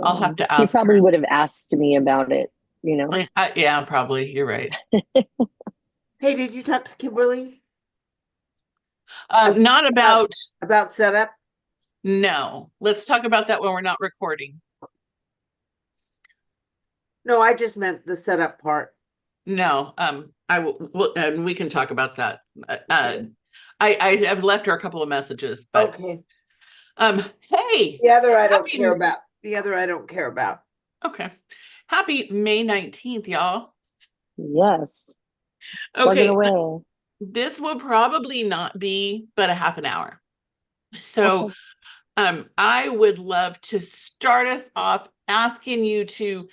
I'll have to She ask probably her. would have asked me about it, you know. Yeah, probably. You're right. Hey, did you talk to Kimberly Not about about, setup? no. Let's talk about that when we're not recording. No, I just meant the setup part. No, I will, and we can talk about that. Okay. I have left her a couple of messages, but Okay. hey, The other I don't care happy, about. The other I don't care about. okay, happy May 19th, y'all. Yes, plugging Okay, away. this will probably not be but a half an hour. So, Okay. I would love to start us off asking you to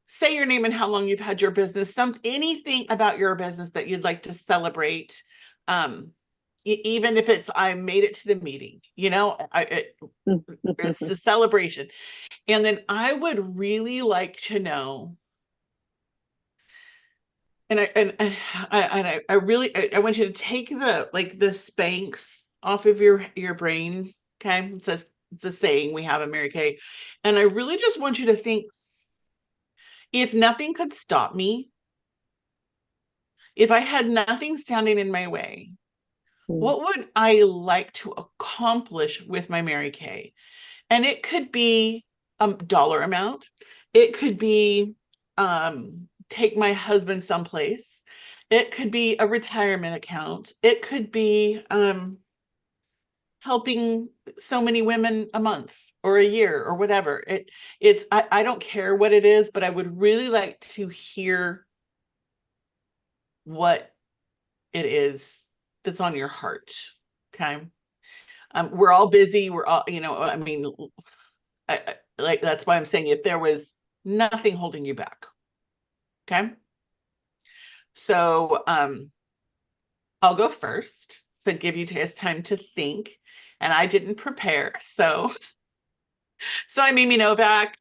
say your name and how long you've had your business, anything about your business that you'd like to celebrate. Um, Even if it's I made it to the meeting, it's the celebration. And then I would really like to know, I really I want you to take the Spanx off of your brain. Okay, it's a saying we have in Mary Kay, and I really just want you to think, if nothing could stop me, if I had nothing standing in my way, Mm, what would I like to accomplish with my Mary Kay? And it could be a dollar amount. It could be take my husband someplace. It could be a retirement account. It could be helping so many women a month or a year or whatever. I don't care what it is, but I would really like to hear what it is that's on your heart. Okay. We're all busy. We're all, I mean, like that's why I'm saying if there was nothing holding you back. Okay. So I'll go first. So give you guys time to think. And I didn't prepare. So I'm Amy Novak.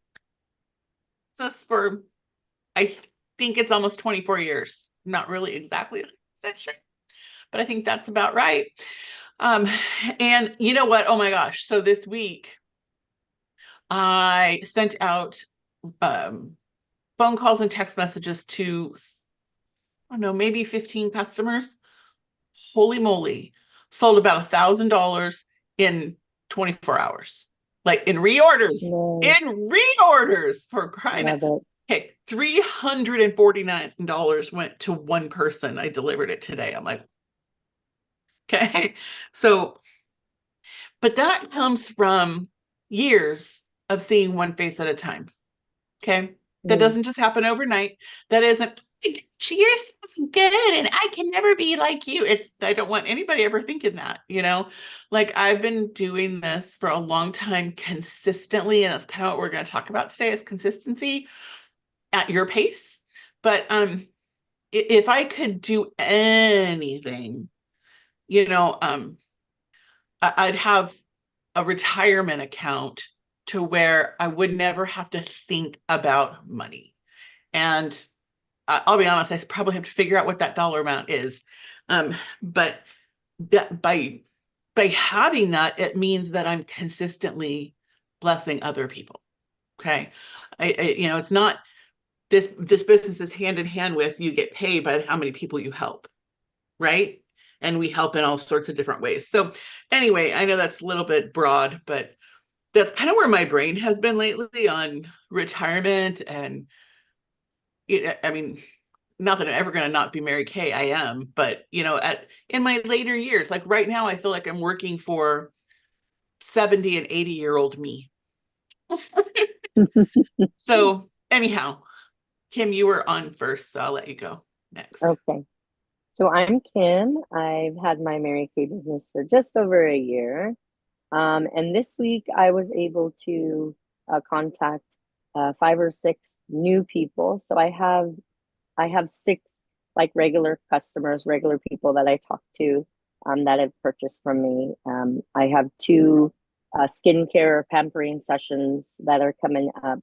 This for I think it's almost 24 years. Not really exactly sure, but I think that's about right. Um, and you know what? Oh my gosh. So this week I sent out um phone calls and text messages to, I don't know, maybe 15 customers. Holy moly, sold about $1,000 in 24 hours. Like no, in reorders for crying out. love it. Okay, $349 went to one person. I delivered it today. I'm like, okay. So, but that comes from years of seeing one face at a time. Okay. That Mm, doesn't just happen overnight. That isn't, you're so good and I can never be like you. I don't want anybody ever thinking that, like I've been doing this for a long time consistently. And that's kind of what we're going to talk about today is consistency at your pace. But if I could do anything, you know, um, I'd have a retirement account to where I would never have to think about money. And I'll be honest, I probably have to figure out what that dollar amount is. But that by having that, it means that I'm consistently blessing other people. Okay. It's not this business is hand in hand with you get paid by how many people you help, right? And we help in all sorts of different ways. So anyway, I know that's a little bit broad, but that's kind of where my brain has been lately on retirement. And I mean, not that I'm ever going to not be Mary Kay, I am, but in my later years, like right now, I feel like I'm working for 70 and 80-year-old me. So anyhow, Kim, you were on first, so I'll let you go next. Okay. So I'm Kim. I've had my Mary Kay business for just over a year. And this week I was able to contact 5 or 6 new people. So I have 6 like regular customers, regular people that I talk to that have purchased from me. I have 2 skincare pampering sessions that are coming up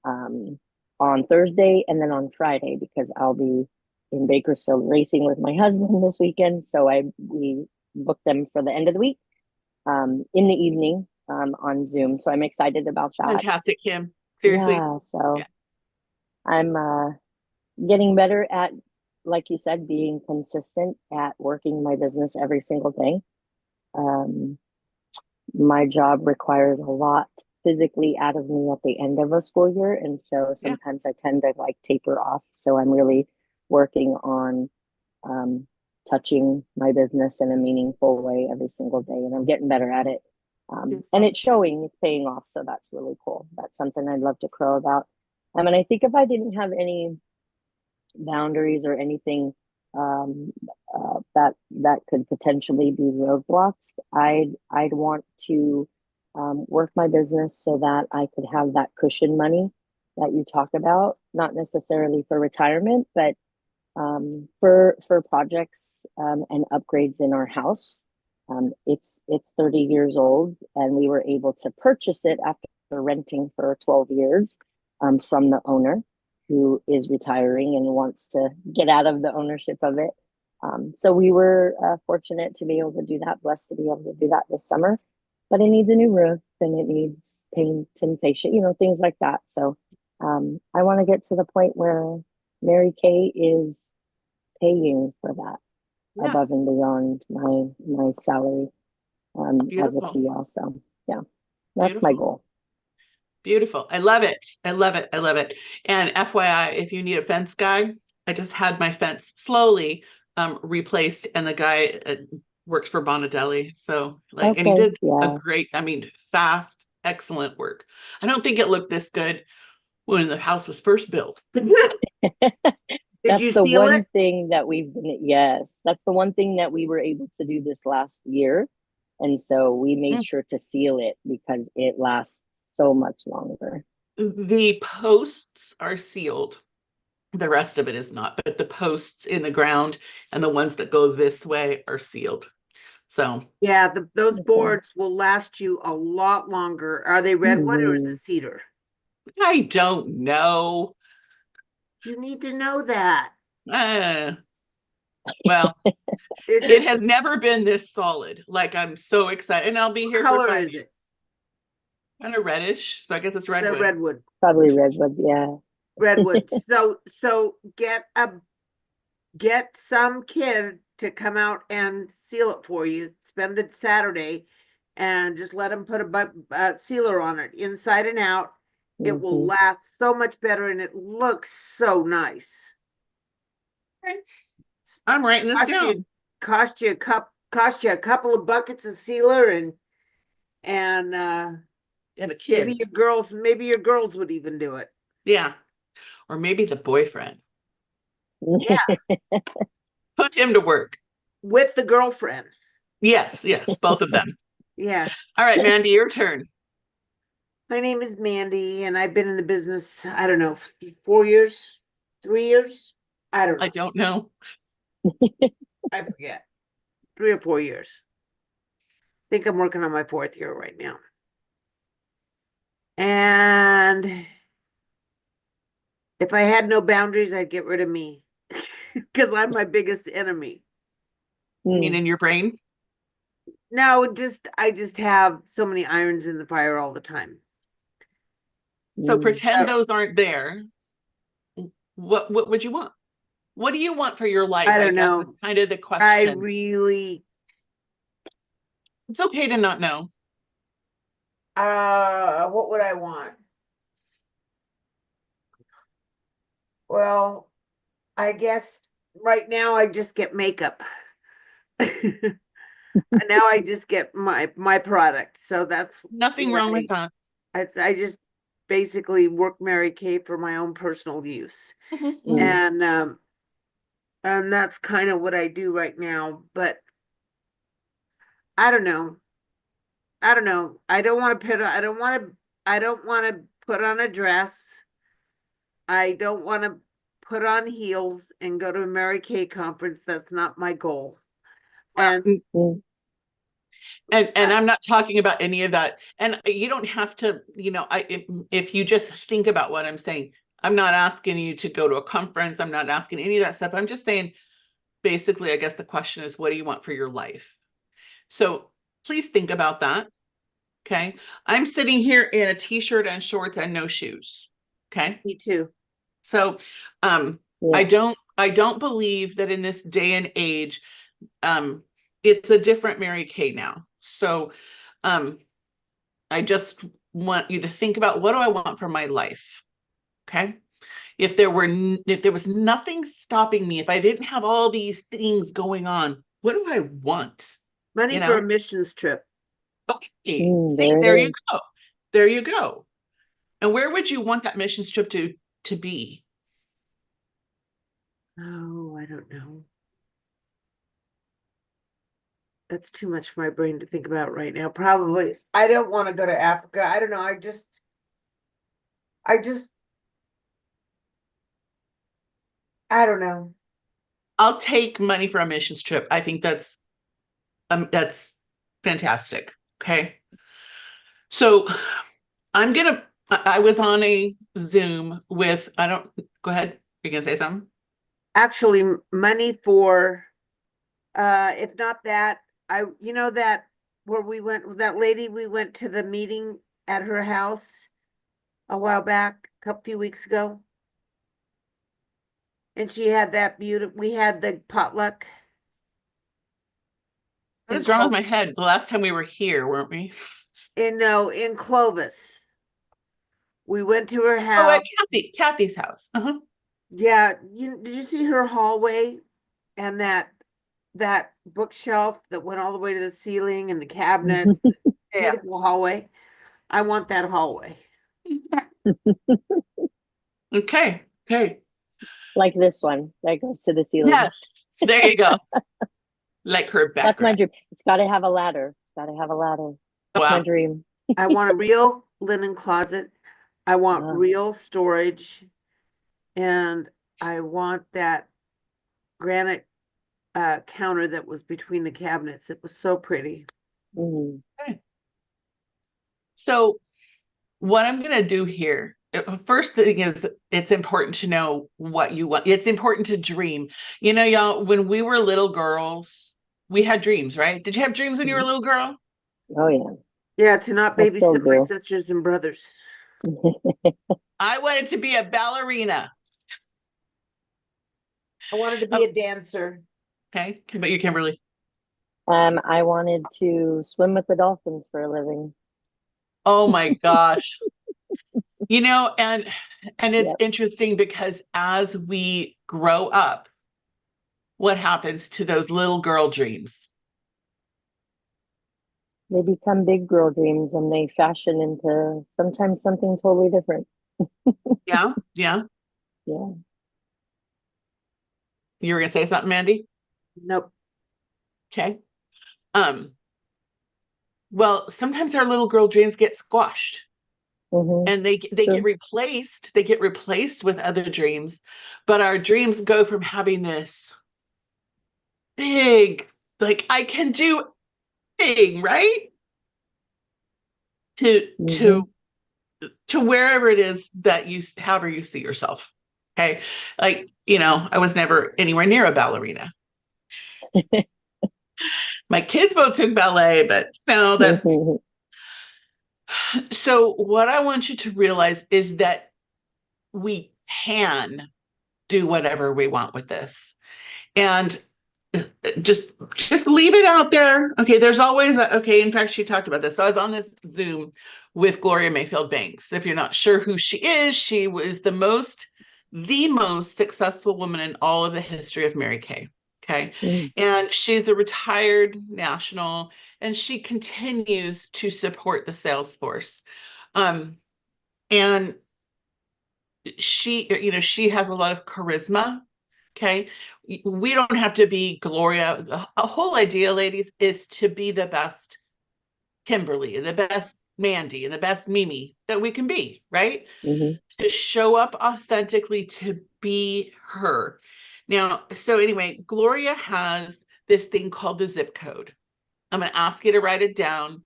um, on Thursday and then on Friday because I'll be in Bakersfield racing with my husband this weekend. So we booked them for the end of the week in the evening. on Zoom. So I'm excited about that. Fantastic, Kim. Seriously. Yeah, so Yeah. I'm getting better at, like you said, being consistent at working my business every single day. My job requires a lot physically out of me at the end of a school year, and so Yeah. sometimes I tend to like taper off. So I'm really working on touching my business in a meaningful way every single day, and I'm getting better at it. And it's showing, it's paying off. So that's really cool. That's something I'd love to crow about. And I think if I didn't have any boundaries or anything that could potentially be roadblocks, I'd want to work my business so that I could have that cushion money that you talk about, not necessarily for retirement, but for projects and upgrades in our house. It's 30 years old, and we were able to purchase it after renting for 12 years from the owner, who is retiring and wants to get out of the ownership of it. So we were fortunate to be able to do that, blessed to be able to do that this summer. But it needs a new roof, and it needs paint and fascia, things like that. So I want to get to the point where Mary Kay is paying for that Yeah. above and beyond my salary as a Beautiful. TL. So yeah, that's my Beautiful. goal. Beautiful. I love it. I love it. I love it. And FYI, if you need a fence guy, I just had my fence slowly replaced, and the guy works for Bonadelli. So and he Okay, did a yeah. great, fast, excellent work. I don't think it looked this good when the house was first built. Did That's you the seal one it? thing that yes, that's the one thing that we were able to do this last year. And so we made sure to seal it because it lasts so much longer. The posts are sealed. The rest of it is not, but the posts in the ground and the ones that go this way are sealed. So Yeah, those Okay. boards will last you a lot longer. Are they redwood or is Mhm. it cedar? I don't know. You need to know that. Well, Is it it, has never been this solid. Like, I'm so excited, and I'll be what here for color 5 is years. it? Kind of reddish, so I guess it's Is that redwood. redwood? Probably redwood, yeah. Redwood. So get some kid to come out and seal it for you. Spend the Saturday and just let them put a sealer on it inside and out. It will Mhm. last so much better and it looks so nice. Okay. I'm writing this down. Cost you a couple of buckets of sealer and And a maybe kid. your girls would even do it. Yeah. Or maybe the boyfriend. Yeah, Put him to work. with the girlfriend. Yes, both of them. Yeah. All right, Mandy, your turn. My name is Mandy and I've been in the business, I don't know, 4 years, 3 years. I don't I know. don't know. I forget. 3 or 4 years. I think I'm working on my 4th year right now. And if I had no boundaries, I'd get rid of me because I'm my biggest enemy. I mean, in your brain. No, I just have so many irons in the fire all the time. So Mm. pretend those aren't there. What would you want? What do you want for your life? I I don't guess know. is kind of the I question. really, It's okay to not know. what would I want? Well, I guess right now I just get makeup. And now I just get my product. So that's Nothing what wrong with that. I just basically work Mary Kay for my own personal use. Mm. And that's kind of what I do right now, but I don't know. I don't know. I don't want to put on a dress. I don't want to put on heels and go to a Mary Kay conference. That's not my goal. Well, And Mm. and I'm not talking about any of that. And you don't have to, if you just think about what I'm saying, I'm not asking you to go to a conference. I'm not asking any of that stuff. I'm just saying, basically, I guess the question is, what do you want for your life? So please think about that. Okay. I'm sitting here in a t-shirt and shorts and no shoes. Okay. Me too. So Yeah. I don't believe that in this day and age, it's a different Mary Kay now. So I just want you to think about, what do I want for my life? Okay. If there was nothing stopping me, if I didn't have all these things going on, what do I want? Money You for a know? missions trip. Okay. See, There there it you is. go. There you go. And where would you want that missions trip to be? Oh, I don't know. That's too much for my brain to think about right now. Probably, I don't want to go to Africa. I don't know. I just, I don't know. I'll take money for a missions trip. I think that's fantastic. Okay. So I was on a Zoom with, I don't, go ahead. You're gonna say something? Actually, money for, if not that, you know that where we went with that lady, we went to the meeting at her house a while back, few weeks ago. And she had that beautiful, we had the potluck What in is wrong with Clovis, my head? The last time we were here, weren't we? no, in Clovis. We went to her Oh, at house. Kathy's house. Uh-huh. Yeah, did you see her hallway and that bookshelf that went all the way to the ceiling and the cabinets? Yeah. Beautiful hallway. I want that hallway. Okay. Okay. Like this one that goes to the ceiling. Yes. There you go. Like her That's my background. dream. It's got to have a ladder. It's got to have a ladder. That's my Wow. dream. I want a real linen closet. I want Wow. real storage. And I want that granite counter that was between the cabinets. It was so pretty. Mhm. Okay. So what I'm going to do here, first thing is, it's important to know what you want. It's important to dream. You know, y'all, when we were little girls, we had dreams, right? Did you have dreams when you were a little girl? Oh yeah, Yeah, to not I still babysit my do. sisters and brothers. I wanted to be a ballerina. I wanted to be a dancer. Okay. But you, Kimberly. I wanted to swim with the dolphins for a living. Oh my gosh. You know, and it's Yep. interesting because as we grow up, what happens to those little girl dreams? They become big girl dreams and they fashion into sometimes something totally different. Yeah, yeah. Yeah. You were gonna say something, Mandy? Nope. Okay. Um, well, sometimes our little girl dreams get squashed Mm-hmm. and they True. get replaced with other dreams, but our dreams go from having this big, like I can do thing, right? To Mm-hmm. to wherever it is that you, however you see yourself. Okay. Like, you know, I was never anywhere near a ballerina. My kids both took ballet, but no, that. Mm-hmm. So what I want you to realize is that we can do whatever we want with this. And just just leave it out there. Okay, there's always okay, in fact, she talked about this. So I was on this Zoom with Gloria Mayfield Banks. If you're not sure who she was the most successful woman in all of the history of Mary Kay. Okay. Mm-hmm. And she's a retired national, and she continues to support the sales force. And she has a lot of charisma. Okay. We don't have to be Gloria. The whole idea, ladies, is to be the best Kimberly, the best Mandy, and the best Mimi that we can be, right? Mm-hmm. To show up authentically, to be her. Now, so anyway, Gloria has this thing called the zip code. I'm going to ask you to write it down,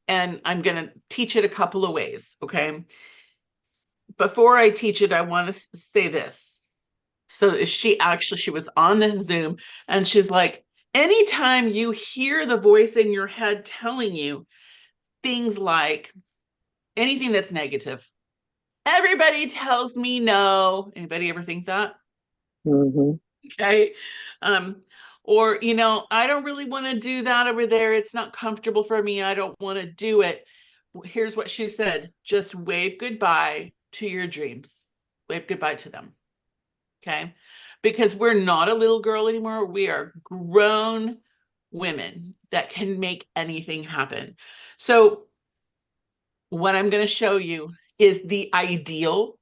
and I'm going to teach it a couple of ways. Okay. Before I teach it, I want to say this. So she was on this Zoom, and she's like, anytime you hear the voice in your head telling you things like anything that's negative. Everybody tells me no. Anybody ever think that? Mm-hmm. Okay. Or, I don't really want to do that over there. It's not comfortable for me. I don't want to do it. Here's what she said. Just wave goodbye to your dreams. Wave goodbye to them. Okay. Because we're not a little girl anymore. We are grown women that can make anything happen. So what I'm going to show you is the ideal,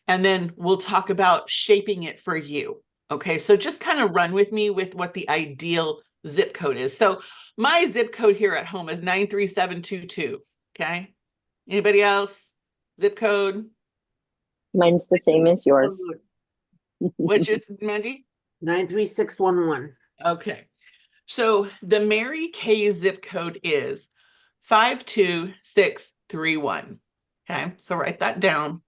and then we'll talk about shaping it for you. Okay, so just kind of run with me with what the ideal zip code is. So my zip code here at home is 93722. Okay, anybody else? Zip code? Mine's the same as yours. What's yours, Mandy? 93611. Okay, so the Mary Kay zip code is 52631. Okay, so write that down.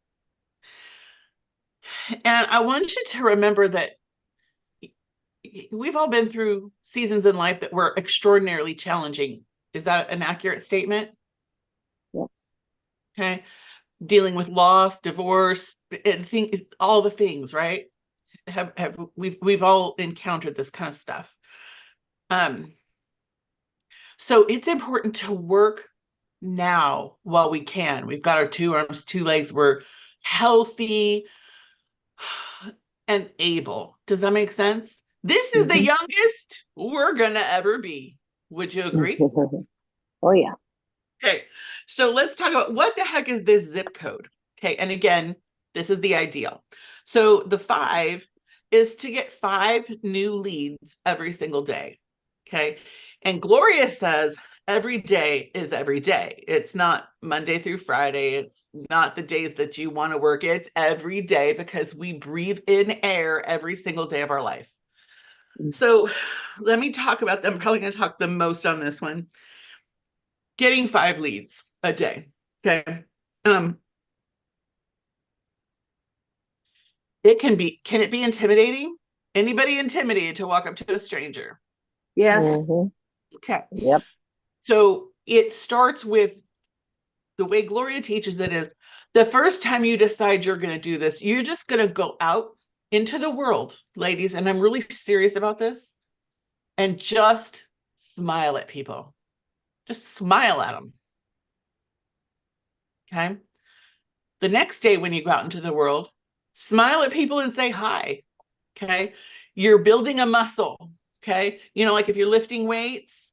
And I want you to remember that we've all been through seasons in life that were extraordinarily challenging. Is that an accurate statement? Yes. Okay. Dealing with loss, divorce, and all the things, right? We've all encountered this kind of stuff. So it's important to work now while we can. We've got our 2 arms, 2 legs, we're healthy and able. Does that make sense? This is the youngest we're gonna ever be. Would you agree? Oh, yeah. Okay, so let's talk about what the heck is this zip code? Okay, and again, this is the ideal. So the 5 is to get 5 new leads every single day. Okay, and Gloria says every day is every day. It's not Monday through Friday. It's not the days that you want to work. It's every day because we breathe in air every single day of our life. So let me talk about them. I'm probably going to talk the most on this one. Getting 5 leads a day. Okay. Can it be intimidating? Anybody intimidated to walk up to a stranger? Yes. Okay. Yep. So it starts with the way Gloria teaches it is the first time you decide you're going to do this, you're just going to go out into the world, ladies. And I'm really serious about this. And just smile at people. Just smile at them. Okay. The next day, when you go out into the world, smile at people and say hi. Okay. You're building a muscle. Okay. Like if you're lifting weights,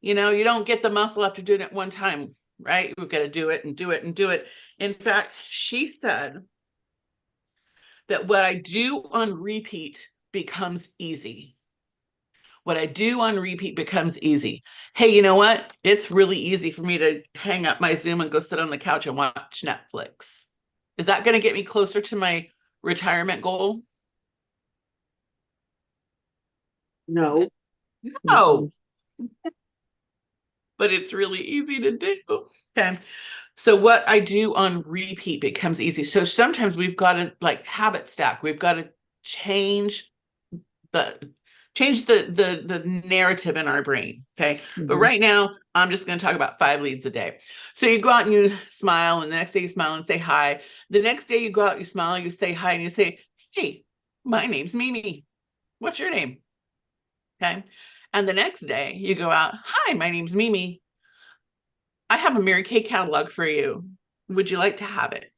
you don't get the muscle after doing it one time, right? We've got to do it and do it and do it. In fact, she said that what I do on repeat becomes easy. What I do on repeat becomes easy. Hey, you know what? It's really easy for me to hang up my Zoom and go sit on the couch and watch Netflix. Is that going to get me closer to my retirement goal? No. No. But it's really easy to do. Okay. So what I do on repeat becomes easy. So sometimes we've got to habit stack. We've got to change the narrative in our brain. Okay. But right now, I'm just going to talk about 5 leads a day. So you go out and you smile, and the next day you smile and say hi. The next day you go out, you smile, you say hi, and you say, hey, my name's Mimi. What's your name? Okay. And the next day you go out, hi, my name's Mimi. I have a Mary Kay catalog for you. Would you like to have it?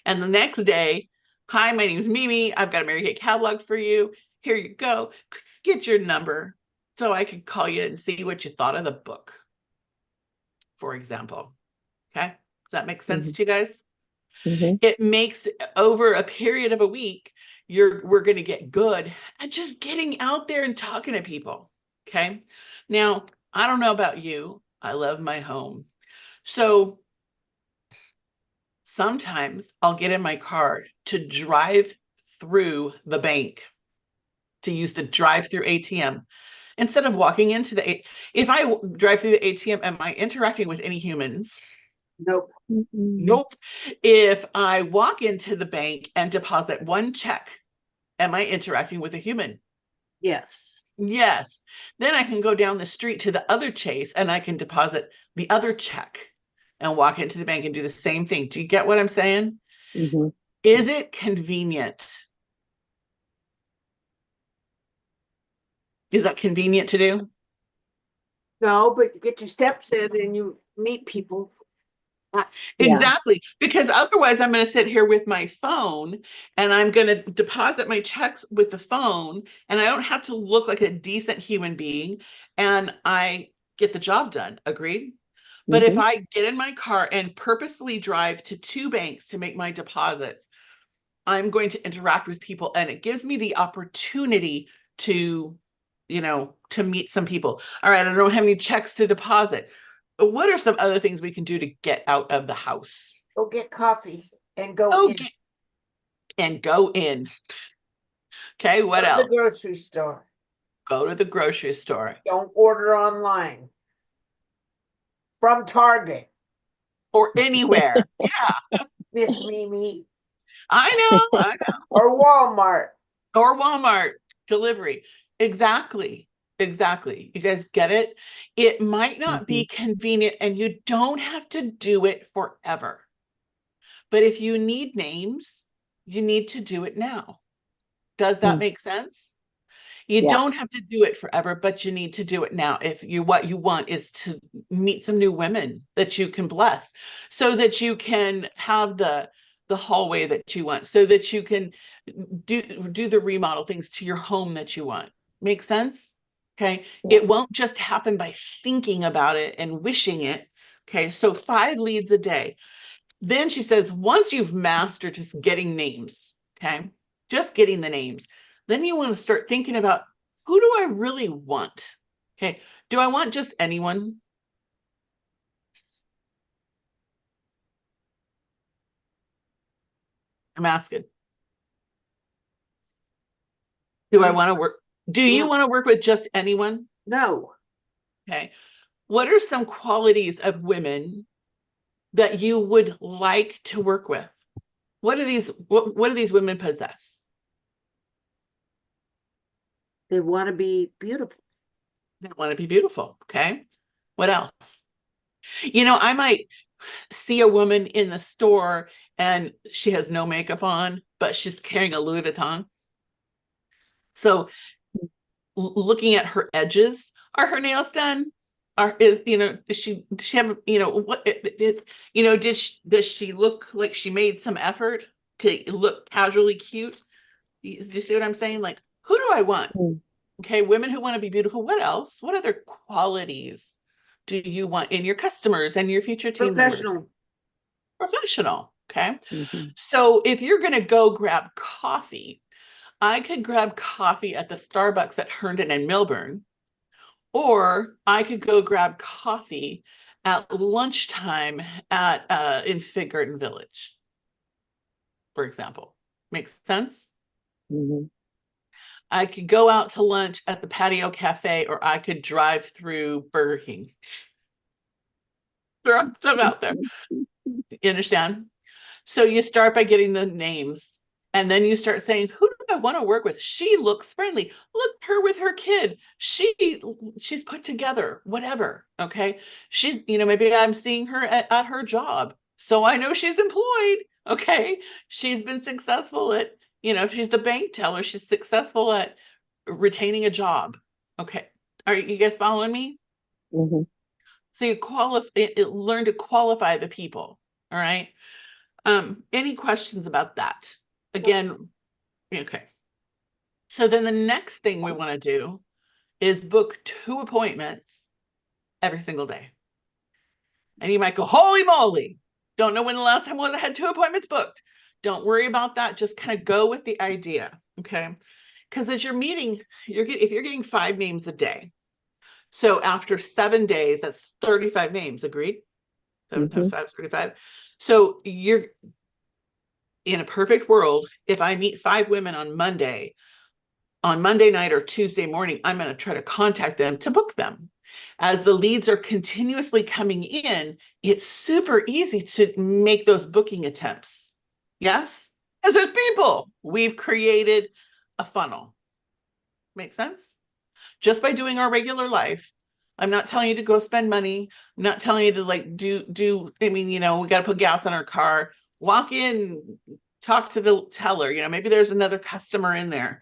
And the next day, hi, my name's Mimi. I've got a Mary Kay catalog for you. Here you go. Get your number so I can call you and see what you thought of the book, for example. Okay. Does that make sense to you guys? It makes, over a period of a week, we're going to get good at just getting out there and talking to people. Okay. Now, I don't know about you. I love my home. So sometimes I'll get in my car to drive through the bank, to use the drive-through ATM instead of walking into if I drive through the ATM, am I interacting with any humans? Nope. Nope. If I walk into the bank and deposit one check, am I interacting with a human? Yes. Yes. Then I can go down the street to the other Chase and I can deposit the other check and walk into the bank and do the same thing. Do you get what I'm saying? Hmm. Is it convenient? Is that convenient to do? No, but you get your steps in and you meet people. Yeah. Exactly. Because otherwise, I'm going to sit here with my phone and I'm going to deposit my checks with the phone, and I don't have to look like a decent human being, and I get the job done. Agreed? But if Hmm. I get in my car and purposefully drive to two banks to make my deposits, I'm going to interact with people, and it gives me the opportunity to, to meet some people. All right, I don't have any checks to deposit. What are some other things we can do to get out of the house? Go get coffee and go Oh, in. and go in. Okay, Go what to the else? grocery store. Go to the grocery store Don't order online from Target, or anywhere. Miss Mimi, I know. or Walmart. Or Walmart delivery. Exactly. Exactly. You guys get it? It might not Hmm. be convenient and you don't have to do it forever. But if you need names, you need to do it now. Does that make sense? You Yeah. don't have to do it forever, but you need to do it now. If you what you want is to meet some new women that you can bless, so that you can have the hallway that you want, so that you can do the remodel things to your home that you want. Make sense? Okay. Yeah. It won't just happen by thinking about it and wishing it. Okay. So 5 leads a day. Then she says, once you've mastered just getting names, okay, just getting the names, then you want to start thinking about, who do I really want? Okay. Do I want just anyone? I'm asking. Do What do I you, want to work? Do you no, want to work with just anyone? no, Okay. What are some qualities of women that you would like to work with? What do these women possess? they want to be beautiful. They want to be beautiful. Okay. What else? I might see a woman in the store and she has no makeup on, but she's carrying a Louis Vuitton. So looking at her edges, are her nails done? Does she have, does she look like she made some effort to look casually cute? Do you see what I'm saying? Like, who do I want? Mm. Okay, women who want to be beautiful. What else? What other qualities do you want in your customers and your future team members? Professional. Professional. Okay. Hmm. So if you're going to go grab coffee, I could grab coffee at the Starbucks at Herndon and Milburn, or I could go grab coffee at lunchtime at in Fig Garden Village, for example. Makes sense? Hmm. I could go out to lunch at the Patio Cafe, or I could drive through Burger King. Throw stuff out there. You understand? So you start by getting the names, and then you start saying, who do I want to work with? She looks friendly. Look, her with her kid. She's put together, whatever. Okay. Maybe I'm seeing her at her job. So I know she's employed. Okay. She's been successful at, if she's the bank teller, she's successful at retaining a job. Okay. Are you guys following me? Hmm. So you learn to qualify the people. All right. Any questions about that? Again, okay. So then the next thing we want to do is book 2 appointments every single day. And you might go, holy moly, don't know when the last time was I had 2 appointments booked. Don't worry about that. Just kind of go with the idea. Okay. Because as you're meeting, if you're getting 5 names a day, so after 7 days, that's 35 names, agreed? 7 times 5 is 35. So you're in a perfect world, if I meet 5 women on Monday night or Tuesday morning, I'm going to try to contact them to book them. As the leads are continuously coming in, it's super easy to make those booking attempts. Yes? As there's people, we've created a funnel. Make sense? just by doing our regular life. I'm not telling you to go spend money. I'm not telling you to like do, I mean, we got to put gas in our car. Walk in, talk to the teller, maybe there's another customer in there.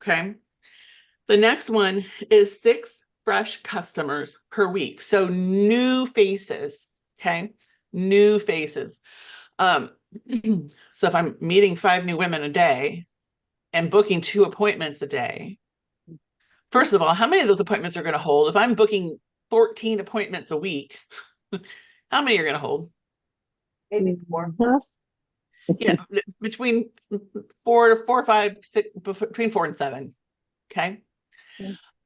Okay. The next one is 6 fresh customers per week. So new faces. Okay. New faces. So if I'm meeting 5 new women a day and booking 2 appointments a day, first of all, how many of those appointments are going to hold? If I'm booking 14 appointments a week, how many are going to hold? Maybe 4. Yeah, between 4 or 5, 6, between 4 and 7. Okay.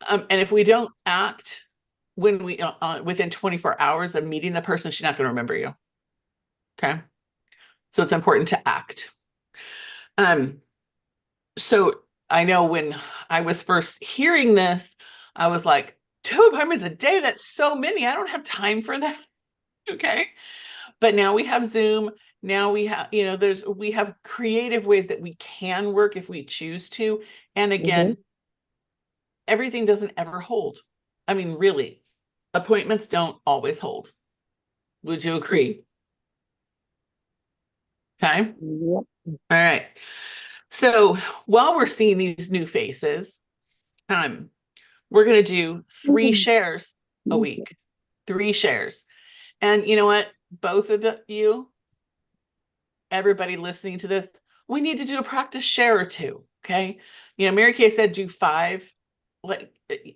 And if we don't act when we within 24 hours of meeting the person, she's not going to remember you. Okay. So it's important to act. So I know when I was first hearing this, I was like, 2 appointments a day, that's so many. I don't have time for that. Okay. But now we have Zoom. Now we have, we have creative ways that we can work if we choose to. And again, everything doesn't ever hold. I mean, really, appointments don't always hold. Would you agree? Okay. Yep. All right. So while we're seeing these new faces, we're going to do 3 shares a week. 3 shares. And you know what? Both of you, everybody listening to this, we need to do a practice share or 2. Okay. Mary Kay said do 5.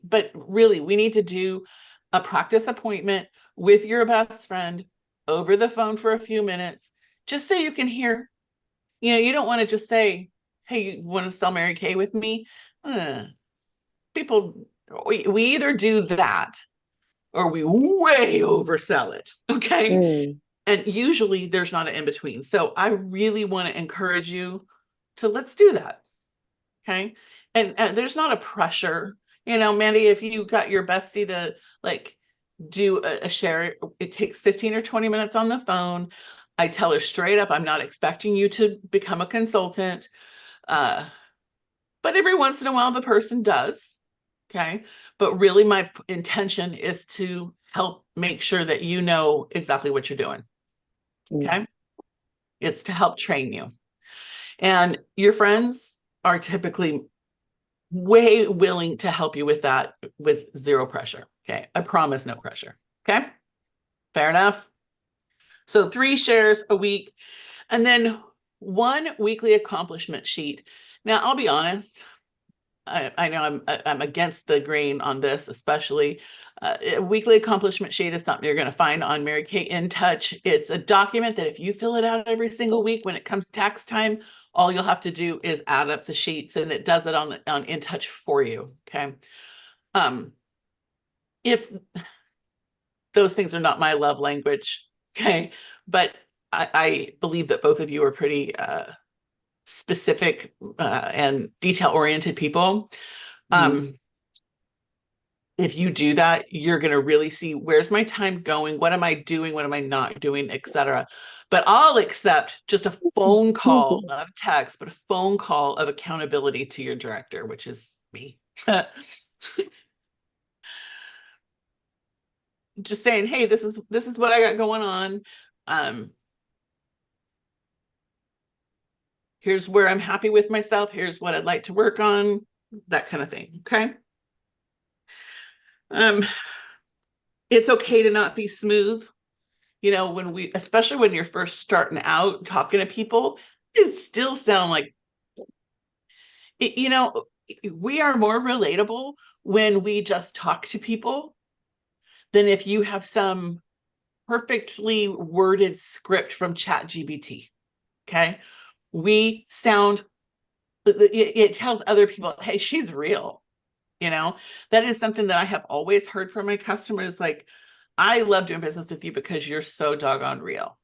But really, we need to do a practice appointment with your best friend over the phone for a few minutes, just so you can hear. You don't want to just say, hey, you want to sell Mary Kay with me? People, we either do that or we way oversell it. Okay. And usually there's not an in-between. So I really want to encourage you to let's do that. Okay. And there's not a pressure, Mandy, if you got your bestie to like do a share, it takes 15 or 20 minutes on the phone. I tell her straight up, I'm not expecting you to become a consultant. But every once in a while the person does. Okay. But really my intention is to help make sure that you know exactly what you're doing. Okay. It's to help train you. And your friends are typically way willing to help you with that with 0 pressure. Okay. I promise no pressure. Okay. Fair enough. So 3 shares a week and then 1 weekly accomplishment sheet. Now, I'll be honest. I know I'm against the grain on this, especially. A weekly accomplishment sheet is something you're going to find on Mary Kay In Touch. It's a document that if you fill it out every single week when it comes tax time, all you'll have to do is add up the sheets, and it does it on In Touch for you. Okay. If those things are not my love language, okay, but I believe that both of you are pretty specific and detail-oriented people. If you do that, you're going to really see where's my time going, what am I doing, what am I not doing, etc. But I'll accept just a phone call, not a text, but a phone call of accountability to your director, which is me. Just saying, hey, this is what I got going on. Here's where I'm happy with myself. Here's what I'd like to work on, that kind of thing. Okay. It's okay to not be smooth. Especially when you're first starting out talking to people, it still sound like, we are more relatable when we just talk to people than if you have some perfectly worded script from ChatGPT. Okay. We sound, it tells other people, hey, she's real. That is something that I have always heard from my customers. Like, I love doing business with you because you're so doggone real.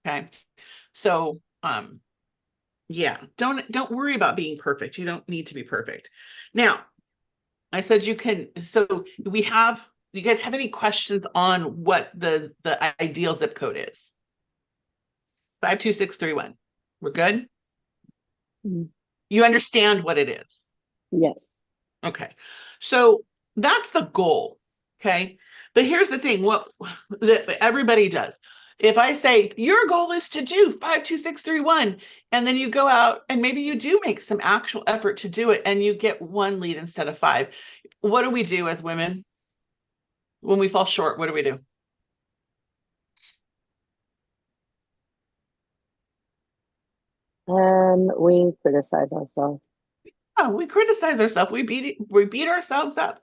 Okay. So, yeah, don't worry about being perfect. You don't need to be perfect. Now, I said you can, so you guys have any questions on what the ideal zip code is? 52631. We're good? You understand what it is? Yes. Okay. So that's the goal. Okay. But here's the thing, what that everybody does. If I say your goal is to do 5, 2, 6, 3, 1, and then you go out and maybe you do make some actual effort to do it and you get 1 lead instead of 5, what do we do as women? When we fall short, what do we do? We criticize ourselves. Oh, we criticize ourselves. We beat ourselves up.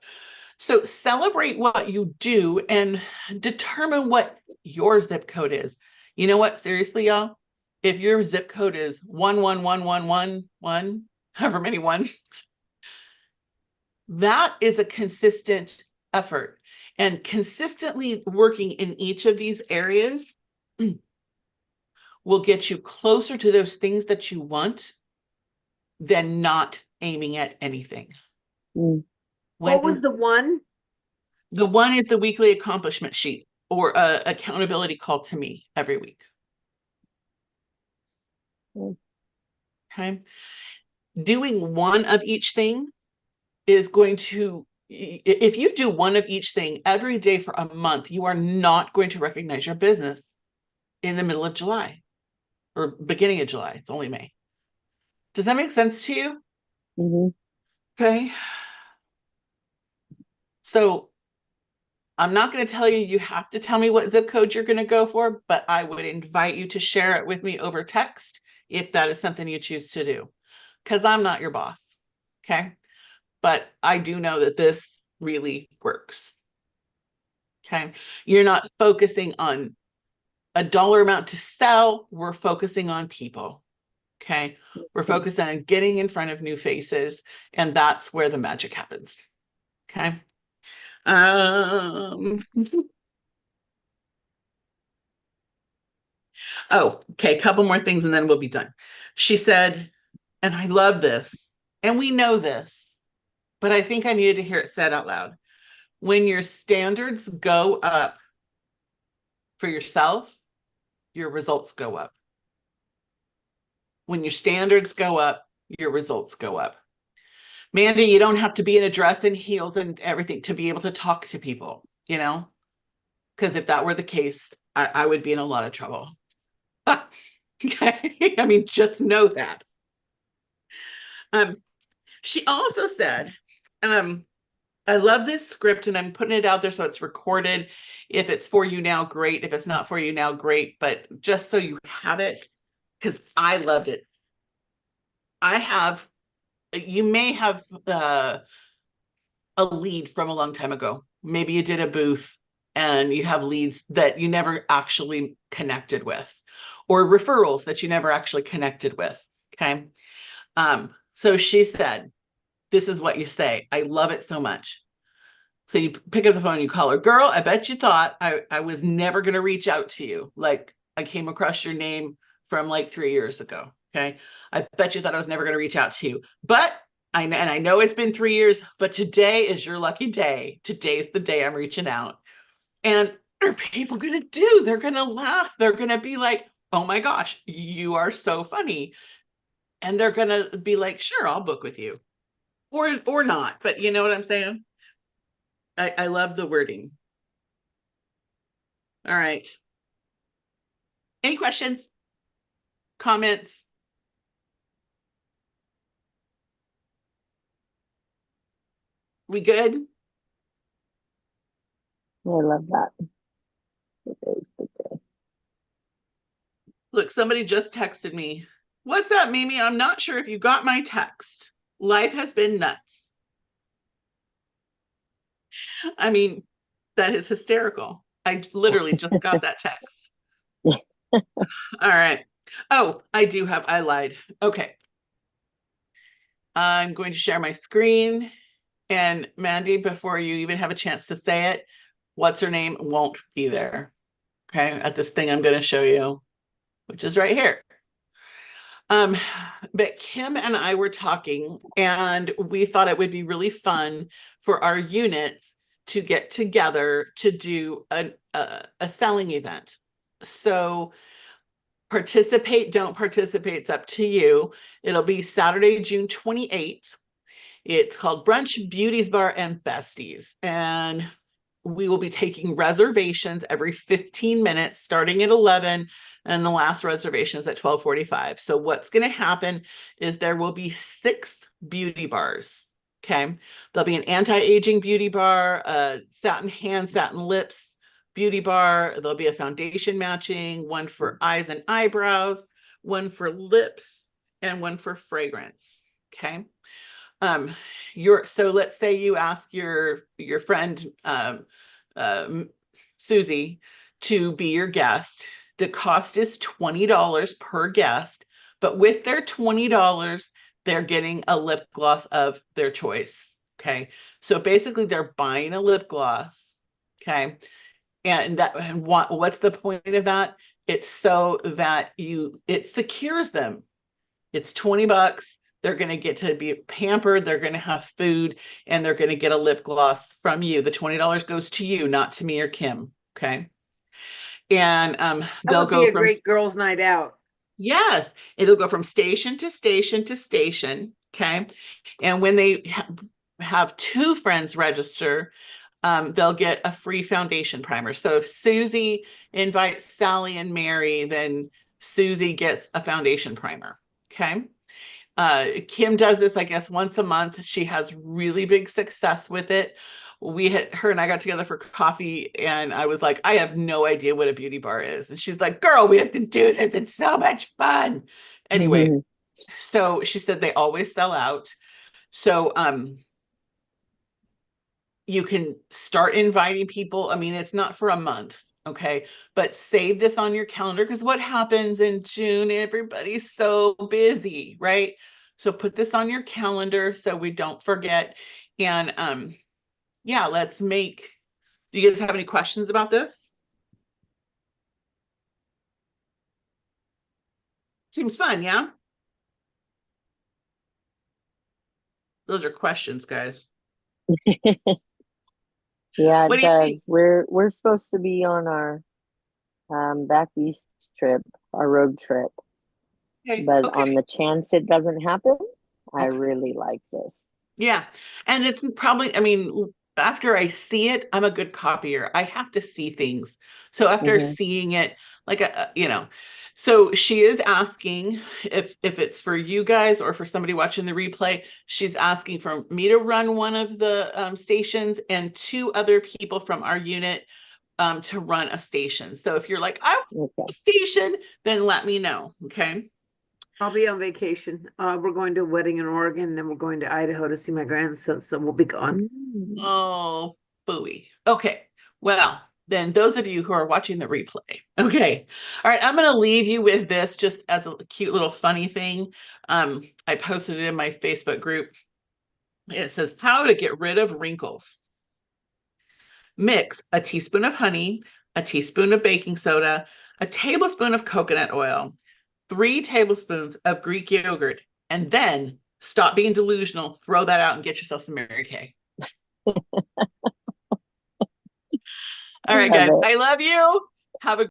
So celebrate what you do and determine what your zip code is. You know what? Seriously, y'all, if your zip code is 11111, however many ones, that is a consistent effort. And consistently working in each of these areas will get you closer to those things that you want than not aiming at anything. Mm. What was the one? The one is the weekly accomplishment sheet or a accountability call to me every week. Mm. Okay. Doing one of each thing is going to, if you do one of each thing every day for a month, you are not going to recognize your business in the middle of July or beginning of July. It's only May. Does that make sense to you? Mm-hmm. Okay. So I'm not going to tell you, you have to tell me what zip code you're going to go for, but I would invite you to share it with me over text if that is something you choose to do, because I'm not your boss. Okay. But I do know that this really works. Okay. You're not focusing on a dollar amount to sell. We're focusing on people. Okay. We're focusing on getting in front of new faces, and that's where the magic happens. Okay. Oh, okay. A couple more things and then we'll be done. She said, and I love this, and we know this, but I think I needed to hear it said out loud. When your standards go up for yourself, your results go up. When your standards go up, your results go up. Mandy, you don't have to be in a dress and heels and everything to be able to talk to people, you know? Because if that were the case, I would be in a lot of trouble. Okay. I mean, just know that. She also said, I love this script and I'm putting it out there so it's recorded. If it's for you now, great. If it's not for you now, great. But just so you have it, because I loved it. You may have a lead from a long time ago. Maybe you did a booth and you have leads that you never actually connected with, or referrals that you never actually connected with. Okay. So she said, this is what you say. I love it so much. So you pick up the phone and you call her, girl, I bet you thought I was never going to reach out to you. Like I came across your name from like 3 years ago. Okay. I bet you thought I was never going to reach out to you, but I know it's been 3 years, but today is your lucky day. Today's the day I'm reaching out. And what are people going to do? They're going to laugh. They're going to be like, oh my gosh, you are so funny. And they're going to be like, sure, I'll book with you or not. But you know what I'm saying? I love the wording. All right. Any questions? Comments? We good? I love that. Today's the day. Look, somebody just texted me. What's up, Mimi? I'm not sure if you got my text. Life has been nuts. I mean, that is hysterical. I literally just got that text. All right. Oh, I lied. Okay. I'm going to share my screen. And Mandy, before you even have a chance to say it, what's her name won't be there. Okay, at this thing I'm going to show you, which is right here. But Kim and I were talking, and we thought it would be really fun for our units to get together to do a selling event. So participate, don't participate, it's up to you. It'll be Saturday, June 28th. It's called Brunch, Beauties Bar, and Besties. And we will be taking reservations every 15 minutes, starting at 11, and the last reservation is at 12:45. So what's going to happen is there will be 6 beauty bars. Okay. There'll be an anti-aging beauty bar, a satin hands, satin lips beauty bar. There'll be a foundation matching, one for eyes and eyebrows, one for lips, and one for fragrance. Okay. So let's say you ask your friend Susie to be your guest. The cost is $20 per guest, but with their $20, they're getting a lip gloss of their choice. Okay. So basically they're buying a lip gloss. Okay. And what's the point of that? It's so that it secures them. It's $20. They're going to get to be pampered. They're going to have food, and they're going to get a lip gloss from you. The $20 goes to you, not to me or Kim. Okay. And That they'll would be go a from great girls' night out. yes, it'll go from station to station to station. Okay. And when they have 2 friends register, they'll get a free foundation primer. So if Susie invites Sally and Mary, then Susie gets a foundation primer. Okay. Kim does this, I guess, once a month. She has really big success with it. Her and I got together for coffee, and I was like, I have no idea what a beauty bar is. And she's like, girl, we have to do this. It's so much fun. Anyway, so she said they always sell out. So, you can start inviting people. I mean, it's not for a month. Okay. But save this on your calendar, because what happens in June, everybody's so busy, right? So put this on your calendar so we don't forget. And yeah, do you guys have any questions about this? Seems fun, yeah? Those are questions, guys. Yeah, What it do you think? does. We're supposed to be on our back east trip, our road trip. Okay. But Okay. on the chance it doesn't happen, I Okay. really like this. Yeah. And it's probably, I mean, after I see it, I'm a good copier. I have to see things. So after Hmm. seeing it, like, so she is asking if it's for you guys or for somebody watching the replay. She's asking for me to run one of the stations and 2 other people from our unit to run a station. So if you're like, I want Okay. a station, then let me know. Okay. I'll be on vacation. We're going to a wedding in Oregon, and then we're going to Idaho to see my grandson, so we'll be gone. Oh, booey. Okay. Well, then those of you who are watching the replay. Okay. All right. I'm going to leave you with this just as a cute little funny thing. I posted it in my Facebook group. It says how to get rid of wrinkles. Mix a teaspoon of honey, a teaspoon of baking soda, a tablespoon of coconut oil, 3 tablespoons of Greek yogurt, and then stop being delusional. Throw that out and get yourself some Mary Kay. All right, Love guys. it. I love you. Have a